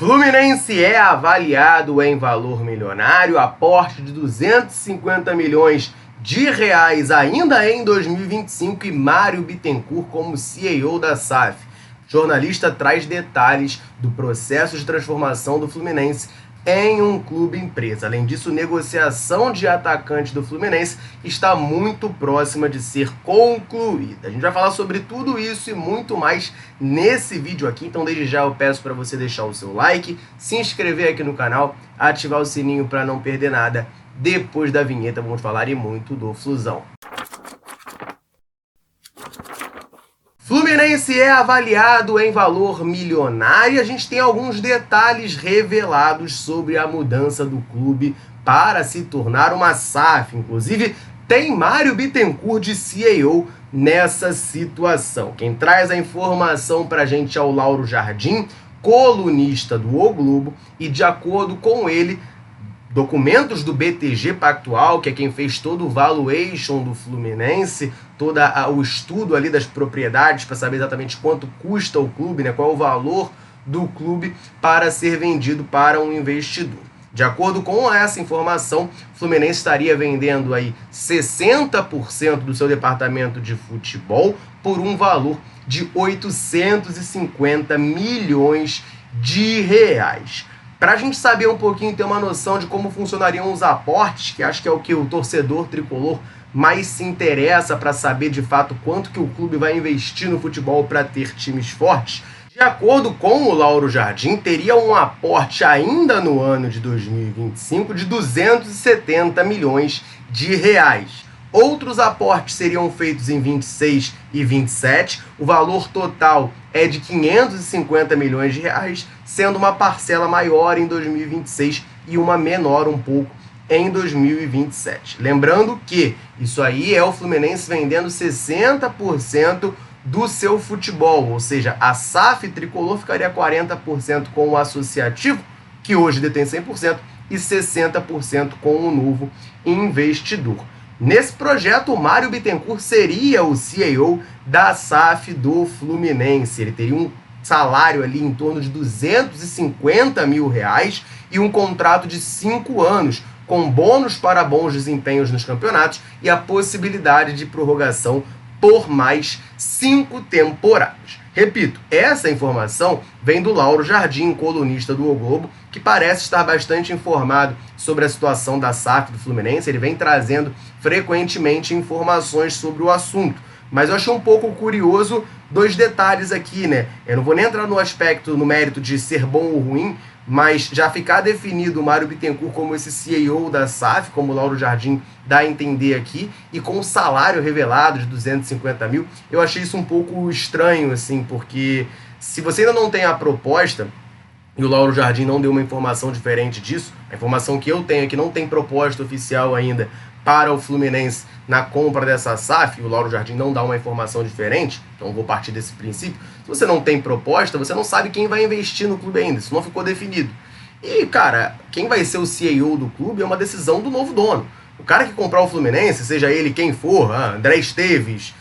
Fluminense é avaliado em valor milionário, aporte de 250 milhões de reais ainda em 2025 e Mário Bittencourt como CEO da SAF. O jornalista traz detalhes do processo de transformação do Fluminense em um clube empresa. Além disso, negociação de atacante do Fluminense está muito próxima de ser concluída. A gente vai falar sobre tudo isso e muito mais nesse vídeo aqui, então desde já eu peço para você deixar o seu like, se inscrever aqui no canal, ativar o sininho para não perder nada. Depois da vinheta vamos falar e muito do Flusão. Fluminense é avaliado em valor milionário e a gente tem alguns detalhes revelados sobre a mudança do clube para se tornar uma SAF. Inclusive, tem Mário Bittencourt de CEO nessa situação. Quem traz a informação para a gente é o Lauro Jardim, colunista do O Globo, e de acordo com ele, documentos do BTG Pactual, que é quem fez todo o valuation do Fluminense, todo o estudo ali das propriedades para saber exatamente quanto custa o clube, né, qual é o valor do clube para ser vendido para um investidor. De acordo com essa informação, o Fluminense estaria vendendo aí 60% do seu departamento de futebol por um valor de 850 milhões de reais. Para a gente saber um pouquinho, ter uma noção de como funcionariam os aportes, que acho que é o que o torcedor tricolor mais se interessa para saber de fato quanto que o clube vai investir no futebol para ter times fortes. De acordo com o Lauro Jardim, teria um aporte ainda no ano de 2025 de 270 milhões de reais. Outros aportes seriam feitos em 26 e 27, o valor total é de 550 milhões de reais, sendo uma parcela maior em 2026 e uma menor um pouco em 2027. Lembrando que isso aí é o Fluminense vendendo 60% do seu futebol, ou seja, a SAF tricolor ficaria 40% com o associativo, que hoje detém 100%, e 60% com o novo investidor. Nesse projeto, o Mário Bittencourt seria o CEO da SAF do Fluminense. Ele teria um salário ali em torno de 250 mil reais e um contrato de 5 anos, com bônus para bons desempenhos nos campeonatos e a possibilidade de prorrogação por mais 5 temporadas. Repito, essa informação vem do Lauro Jardim, colunista do O Globo, que parece estar bastante informado sobre a situação da SAF do Fluminense. Ele vem trazendo frequentemente informações sobre o assunto. Mas eu achei um pouco curioso dois detalhes aqui, né? Eu não vou nem entrar no mérito de ser bom ou ruim, mas já ficar definido o Mário Bittencourt como esse CEO da SAF, como o Lauro Jardim dá a entender aqui, e com o salário revelado de 250 mil, eu achei isso um pouco estranho, assim, porque se você ainda não tem a proposta, e o Lauro Jardim não deu uma informação diferente disso, a informação que eu tenho é que não tem proposta oficial ainda para o Fluminense na compra dessa SAF, e o Lauro Jardim não dá uma informação diferente, então vou partir desse princípio. Se você não tem proposta, você não sabe quem vai investir no clube ainda, isso não ficou definido. E, cara, quem vai ser o CEO do clube é uma decisão do novo dono. O cara que comprar o Fluminense, seja ele quem for, André Esteves,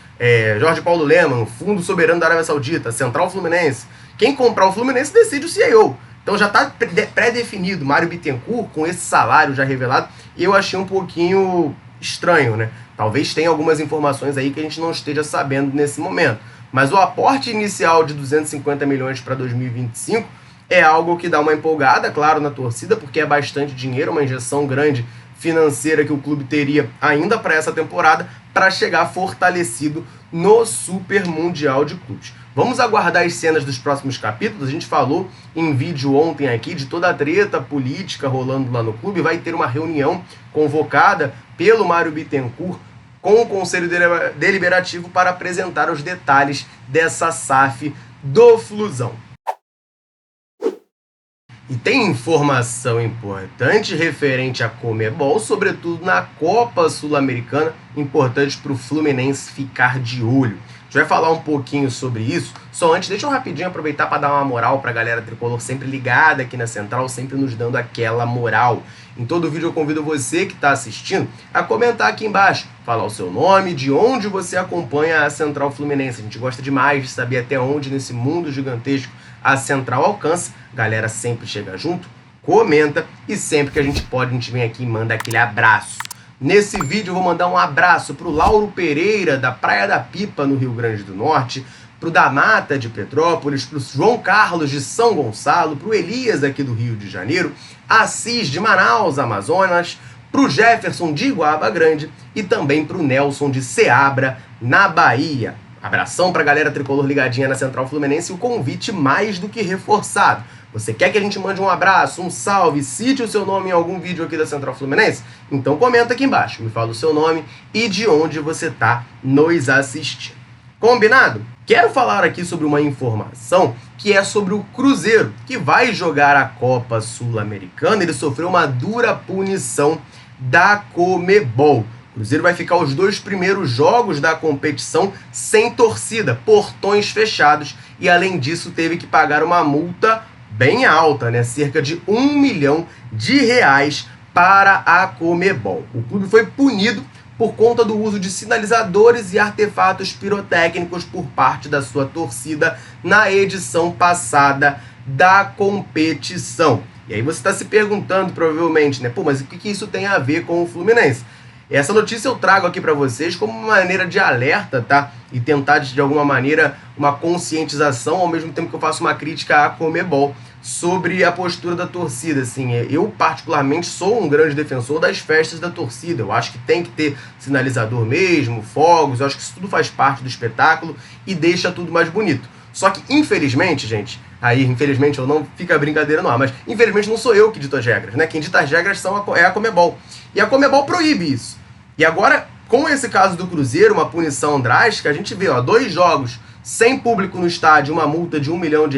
Jorge Paulo Lemann, Fundo Soberano da Arábia Saudita, Central Fluminense, quem comprar o Fluminense decide o CEO. Então já está pré-definido, Mário Bittencourt, com esse salário já revelado, e eu achei um pouquinho estranho, né? Talvez tenha algumas informações aí que a gente não esteja sabendo nesse momento. Mas o aporte inicial de 250 milhões para 2025 é algo que dá uma empolgada, claro, na torcida, porque é bastante dinheiro, uma injeção grande financeira que o clube teria ainda para essa temporada, para chegar fortalecido no Super Mundial de Clubes. Vamos aguardar as cenas dos próximos capítulos. A gente falou em vídeo ontem aqui de toda a treta política rolando lá no clube. Vai ter uma reunião convocada pelo Mário Bittencourt com o Conselho Deliberativo para apresentar os detalhes dessa SAF do Flusão. E tem informação importante referente à Conmebol, sobretudo na Copa Sul-Americana, importante para o Fluminense ficar de olho. A gente vai falar um pouquinho sobre isso. Só antes, deixa eu rapidinho aproveitar para dar uma moral para a galera tricolor sempre ligada aqui na Central, sempre nos dando aquela moral. Em todo vídeo eu convido você que está assistindo a comentar aqui embaixo, falar o seu nome, de onde você acompanha a Central Fluminense. A gente gosta demais de saber até onde nesse mundo gigantesco a Central alcança. Galera sempre chega junto, comenta e sempre que a gente pode, a gente vem aqui e manda aquele abraço. Nesse vídeo eu vou mandar um abraço pro Lauro Pereira, da Praia da Pipa, no Rio Grande do Norte, pro da Mata de Petrópolis, pro João Carlos de São Gonçalo, pro Elias aqui do Rio de Janeiro, Assis de Manaus, Amazonas, pro Jefferson de Iguaba Grande e também pro Nelson de Ceabra, na Bahia. Abração pra galera tricolor ligadinha na Central Fluminense, o convite mais do que reforçado. Você quer que a gente mande um abraço, um salve, cite o seu nome em algum vídeo aqui da Central Fluminense? Então comenta aqui embaixo, me fala o seu nome e de onde você está nos assistindo. Combinado? Quero falar aqui sobre uma informação que é sobre o Cruzeiro, que vai jogar a Copa Sul-Americana. Ele sofreu uma dura punição da Conmebol. O Cruzeiro vai ficar os 2 primeiros jogos da competição sem torcida, portões fechados, e além disso teve que pagar uma multa bem alta, né? Cerca de R$1 milhão para a Conmebol. O clube foi punido por conta do uso de sinalizadores e artefatos pirotécnicos por parte da sua torcida na edição passada da competição. E aí você está se perguntando, provavelmente, né? Pô, mas o que isso tem a ver com o Fluminense? Essa notícia eu trago aqui para vocês como uma maneira de alerta, tá? E tentar, de alguma maneira, uma conscientização, ao mesmo tempo que eu faço uma crítica à Conmebol sobre a postura da torcida. Assim, eu, particularmente, sou um grande defensor das festas da torcida. Eu acho que tem que ter sinalizador mesmo, fogos, eu acho que isso tudo faz parte do espetáculo e deixa tudo mais bonito. Só que, infelizmente, gente, aí, infelizmente, eu não fica a brincadeira no ar, mas, infelizmente, não sou eu que dito as regras, né? Quem dita as regras é a Conmebol. E a Conmebol proíbe isso. E agora, com esse caso do Cruzeiro, uma punição drástica, a gente vê, 2 jogos sem público no estádio, uma multa de R$1 milhão,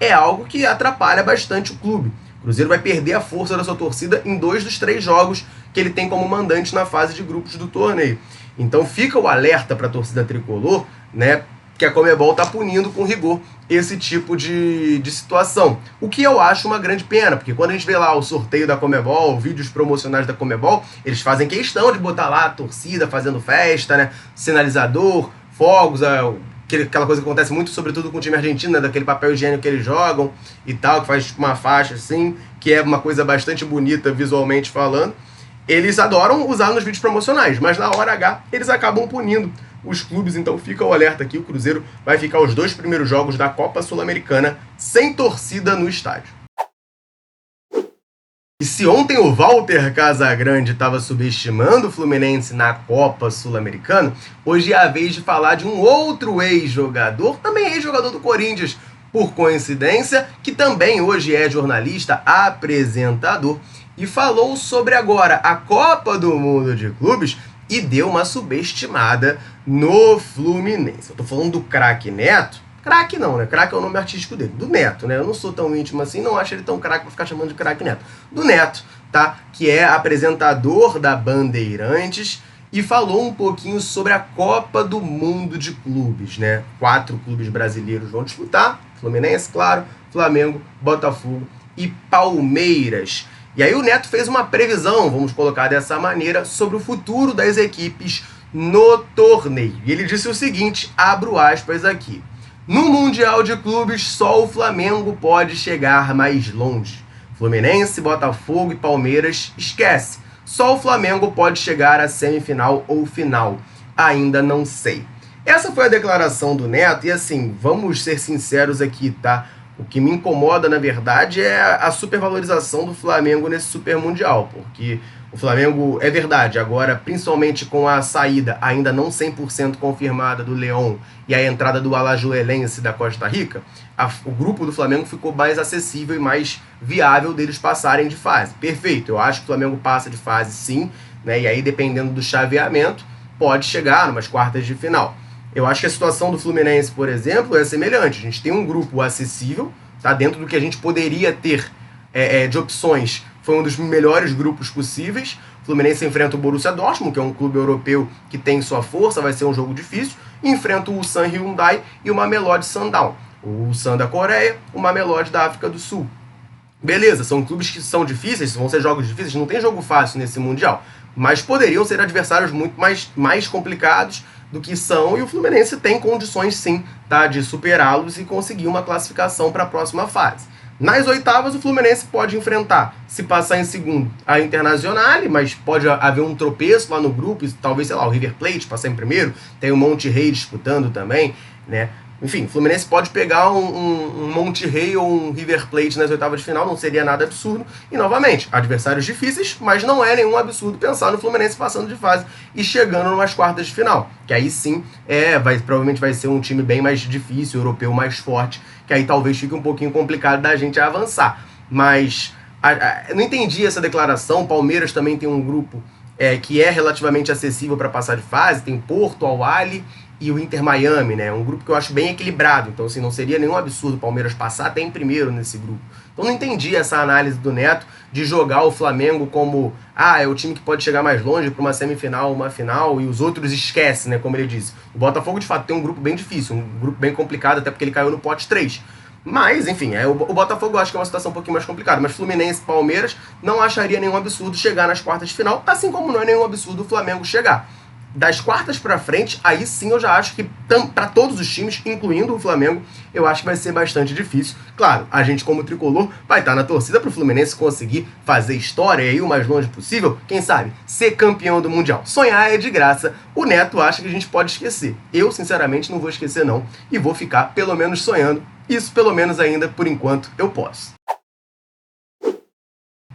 é algo que atrapalha bastante o clube. O Cruzeiro vai perder a força da sua torcida em 2 dos 3 jogos que ele tem como mandante na fase de grupos do torneio. Então fica o alerta para a torcida tricolor, né, que a Conmebol está punindo com rigor esse tipo de situação. O que eu acho uma grande pena, porque quando a gente vê lá o sorteio da Conmebol, vídeos promocionais da Conmebol, eles fazem questão de botar lá a torcida fazendo festa, né, sinalizador, fogos, aquela coisa que acontece muito, sobretudo com o time argentino, né, daquele papel higiênico que eles jogam e tal, que faz uma faixa assim, que é uma coisa bastante bonita visualmente falando. Eles adoram usar nos vídeos promocionais, mas na hora H eles acabam punindo os clubes, então fica o alerta aqui, o Cruzeiro vai ficar os 2 primeiros jogos da Copa Sul-Americana sem torcida no estádio. E se ontem o Walter Casagrande estava subestimando o Fluminense na Copa Sul-Americana, hoje é a vez de falar de um outro ex-jogador, também ex-jogador do Corinthians, por coincidência, que também hoje é jornalista, apresentador, e falou sobre agora a Copa do Mundo de Clubes e deu uma subestimada no Fluminense. Eu tô falando do craque Neto. Craque não, né? Craque é o nome artístico dele. Do Neto, né? Eu não sou tão íntimo assim, não acho ele tão craque pra ficar chamando de craque Neto. Do Neto, tá? Que é apresentador da Bandeirantes e falou um pouquinho sobre a Copa do Mundo de Clubes, né? 4 clubes brasileiros vão disputar. Fluminense, claro, Flamengo, Botafogo e Palmeiras. E aí o Neto fez uma previsão, vamos colocar dessa maneira, sobre o futuro das equipes no torneio. E ele disse o seguinte, abro aspas aqui: no Mundial de Clubes, só o Flamengo pode chegar mais longe. Fluminense, Botafogo e Palmeiras, esquece. Só o Flamengo pode chegar à semifinal ou final. Ainda não sei. Essa foi a declaração do Neto e assim, vamos ser sinceros aqui, tá? O que me incomoda, na verdade, é a supervalorização do Flamengo nesse Super Mundial, porque o Flamengo, é verdade, agora, principalmente com a saída ainda não 100% confirmada do León e a entrada do Alajuelense da Costa Rica, o grupo do Flamengo ficou mais acessível e mais viável deles passarem de fase. Perfeito, eu acho que o Flamengo passa de fase sim, né? E aí, dependendo do chaveamento, pode chegar numas quartas de final. Eu acho que a situação do Fluminense, por exemplo, é semelhante. A gente tem um grupo acessível, tá? Dentro do que a gente poderia ter de opções, foi um dos melhores grupos possíveis. O Fluminense enfrenta o Borussia Dortmund, que é um clube europeu que tem sua força, vai ser um jogo difícil. E enfrenta o Ulsan Hyundai e o Mamelodi Sundowns. O Ulsan da Coreia, o Mamelodi da África do Sul. Beleza, são clubes que são difíceis, vão ser jogos difíceis, não tem jogo fácil nesse Mundial. Mas poderiam ser adversários muito mais complicados, do que são, e o Fluminense tem condições sim, tá, de superá-los e conseguir uma classificação para a próxima fase. Nas oitavas, o Fluminense pode enfrentar, se passar em segundo, a Internazionale, mas pode haver um tropeço lá no grupo, talvez, sei lá, o River Plate passar em primeiro, tem o Monterrey disputando também, né? Enfim, o Fluminense pode pegar um Monterrey ou um River Plate nas oitavas de final, não seria nada absurdo. E, novamente, adversários difíceis, mas não é nenhum absurdo pensar no Fluminense passando de fase e chegando numas quartas de final. Que aí sim, provavelmente vai ser um time bem mais difícil, europeu mais forte, que aí talvez fique um pouquinho complicado da gente avançar. Mas eu não entendi essa declaração. O Palmeiras também tem um grupo que é relativamente acessível para passar de fase, tem Porto, Al-Ahly e o Inter Miami, né? Um grupo que eu acho bem equilibrado. Então, assim, não seria nenhum absurdo o Palmeiras passar até em primeiro nesse grupo. Então, não entendi essa análise do Neto de jogar o Flamengo como é o time que pode chegar mais longe para uma semifinal, uma final, e os outros esquecem, né? Como ele disse. O Botafogo, de fato, tem um grupo bem difícil, um grupo bem complicado, até porque ele caiu no pote 3. Mas, enfim, o Botafogo eu acho que é uma situação um pouquinho mais complicada. Mas Fluminense e Palmeiras não acharia nenhum absurdo chegar nas quartas de final, assim como não é nenhum absurdo o Flamengo chegar. Das quartas pra frente, aí sim eu já acho que para todos os times, incluindo o Flamengo, eu acho que vai ser bastante difícil. Claro, a gente como tricolor vai estar na torcida pro Fluminense conseguir fazer história e ir o mais longe possível, quem sabe, ser campeão do Mundial. Sonhar é de graça, o Neto acha que a gente pode esquecer. Eu, sinceramente, não vou esquecer não, e vou ficar pelo menos sonhando. Isso pelo menos ainda, por enquanto, eu posso.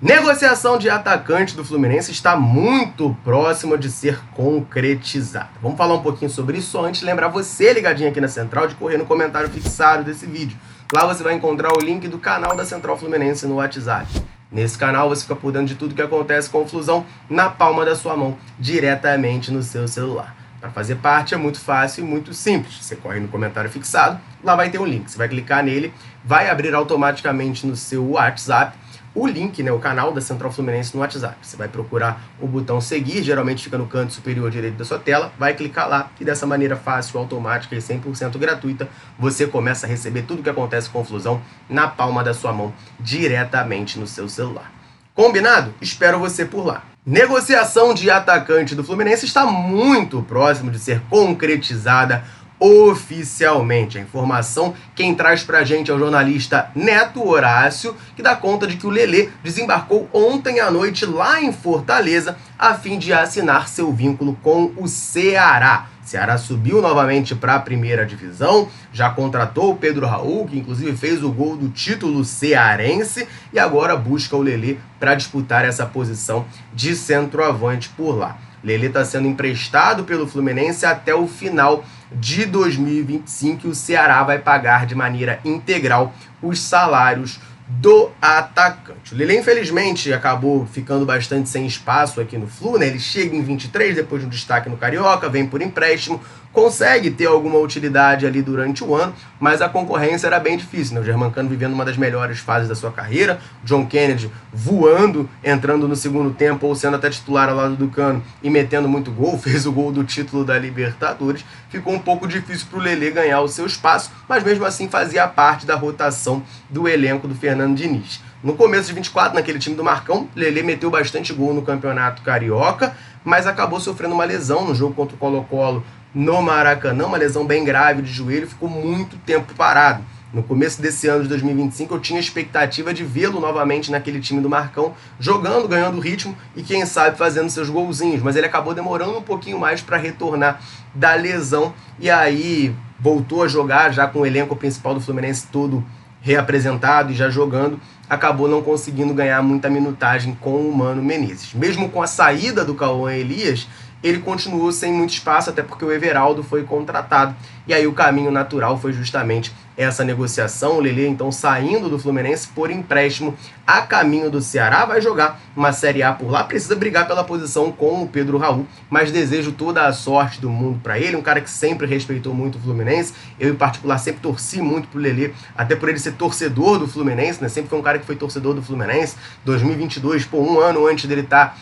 Negociação de atacante do Fluminense está muito próxima de ser concretizada. Vamos falar um pouquinho sobre isso, só antes lembrar você ligadinho aqui na Central de correr no comentário fixado desse vídeo. Lá você vai encontrar o link do canal da Central Fluminense no WhatsApp. Nesse canal você fica por dentro de tudo que acontece com o Flusão na palma da sua mão, diretamente no seu celular. Para fazer parte é muito fácil e muito simples. Você corre no comentário fixado, lá vai ter um link. Você vai clicar nele, vai abrir automaticamente no seu WhatsApp o link, né, o canal da Central Fluminense no WhatsApp. Você vai procurar o botão seguir, geralmente fica no canto superior direito da sua tela, vai clicar lá e dessa maneira fácil, automática e 100% gratuita, você começa a receber tudo o que acontece com o Flusão na palma da sua mão, diretamente no seu celular. Combinado? Espero você por lá. Negociação de atacante do Fluminense está muito próximo de ser concretizada oficialmente. A informação quem traz pra gente é o jornalista Neto Horácio, que dá conta de que o Lelê desembarcou ontem à noite lá em Fortaleza a fim de assinar seu vínculo com o Ceará. O Ceará subiu novamente para a primeira divisão, já contratou o Pedro Raul, que inclusive fez o gol do título cearense, e agora busca o Lelê para disputar essa posição de centroavante por lá. Lelê está sendo emprestado pelo Fluminense até o final de 2025 e o Ceará vai pagar de maneira integral os salários do atacante. O Lelê, infelizmente, acabou ficando bastante sem espaço aqui no Flu, né? Ele chega em 23, depois de um destaque no Carioca, vem por empréstimo, consegue ter alguma utilidade ali durante o ano, mas a concorrência era bem difícil, né? O Germancano vivendo uma das melhores fases da sua carreira, John Kennedy voando, entrando no segundo tempo ou sendo até titular ao lado do Cano e metendo muito gol, fez o gol do título da Libertadores, ficou um pouco difícil para o Lelê ganhar o seu espaço, mas mesmo assim fazia parte da rotação do elenco do Fernando Diniz. No começo de 24, naquele time do Marcão, Lelê meteu bastante gol no Campeonato Carioca, mas acabou sofrendo uma lesão no jogo contra o Colo-Colo no Maracanã, uma lesão bem grave de joelho, ficou muito tempo parado. No começo desse ano de 2025, eu tinha expectativa de vê-lo novamente naquele time do Marcão, jogando, ganhando ritmo e, quem sabe, fazendo seus golzinhos. Mas ele acabou demorando um pouquinho mais para retornar da lesão e aí voltou a jogar já com o elenco principal do Fluminense todo reapresentado e já jogando, acabou não conseguindo ganhar muita minutagem com o Mano Menezes. Mesmo com a saída do Cauã Elias, ele continuou sem muito espaço, até porque o Everaldo foi contratado. E aí o caminho natural foi justamente essa negociação. O Lelê, então, saindo do Fluminense por empréstimo a caminho do Ceará, vai jogar uma Série A por lá. Precisa brigar pela posição com o Pedro Raul, mas desejo toda a sorte do mundo para ele. Um cara que sempre respeitou muito o Fluminense. Eu, em particular, sempre torci muito pro Lelê, até por ele ser torcedor do Fluminense, né? Sempre foi um cara que foi torcedor do Fluminense. 2022, um ano antes dele estar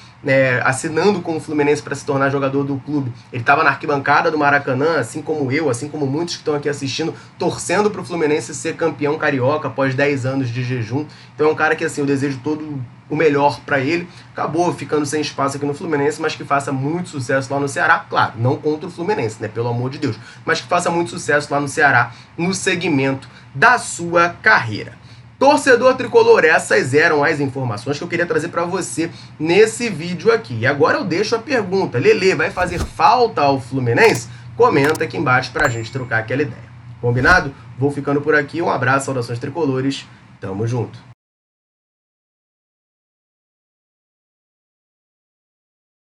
assinando com o Fluminense para se tornar jogador do clube, ele estava na arquibancada do Maracanã, assim como eu, assim como muitos que estão aqui assistindo, torcendo para pro Fluminense ser campeão carioca após 10 anos de jejum. Então é um cara que, assim, eu desejo todo o melhor para ele. Acabou ficando sem espaço aqui no Fluminense, mas que faça muito sucesso lá no Ceará. Claro, não contra o Fluminense, né? Pelo amor de Deus. Mas que faça muito sucesso lá no Ceará no segmento da sua carreira. Torcedor tricolor, essas eram as informações que eu queria trazer para você nesse vídeo aqui. E agora eu deixo a pergunta: Lelê, vai fazer falta ao Fluminense? Comenta aqui embaixo pra gente trocar aquela ideia. Combinado? Vou ficando por aqui. Um abraço, saudações tricolores. Tamo junto.